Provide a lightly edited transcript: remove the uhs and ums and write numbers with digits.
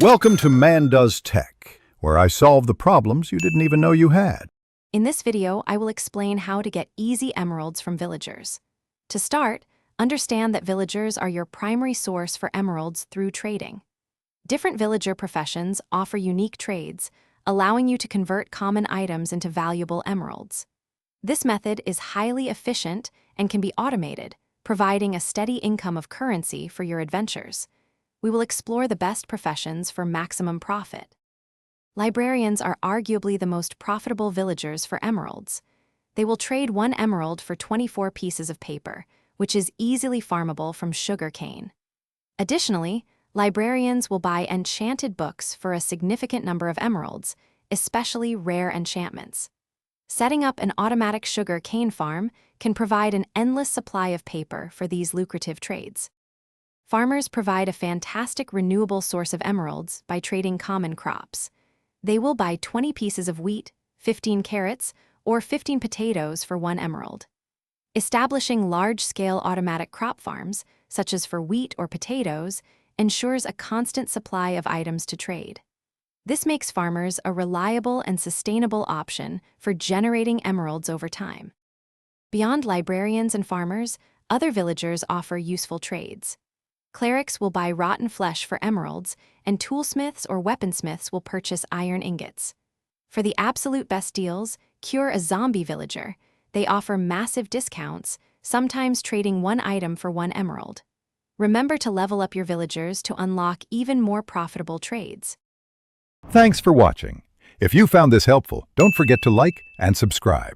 Welcome to Man Does Tech, where I solve the problems you didn't even know you had. In this video, I will explain how to get easy emeralds from villagers. To start, understand that villagers are your primary source for emeralds through trading. Different villager professions offer unique trades, allowing you to convert common items into valuable emeralds. This method is highly efficient and can be automated, providing a steady income of currency for your adventures. We will explore the best professions for maximum profit. Librarians are arguably the most profitable villagers for emeralds. They will trade 1 emerald for 24 pieces of paper, which is easily farmable from sugar cane. Additionally, librarians will buy enchanted books for a significant number of emeralds, especially rare enchantments. Setting up an automatic sugar cane farm can provide an endless supply of paper for these lucrative trades. Farmers provide a fantastic renewable source of emeralds by trading common crops. They will buy 20 pieces of wheat, 15 carrots, or 15 potatoes for 1 emerald. Establishing large-scale automatic crop farms, such as for wheat or potatoes, ensures a constant supply of items to trade. This makes farmers a reliable and sustainable option for generating emeralds over time. Beyond librarians and farmers, other villagers offer useful trades. Clerics will buy rotten flesh for emeralds, and toolsmiths or weaponsmiths will purchase iron ingots. For the absolute best deals, cure a zombie villager. They offer massive discounts, sometimes trading 1 item for 1 emerald. Remember to level up your villagers to unlock even more profitable trades. Thanks for watching. If you found this helpful, don't forget to like and subscribe.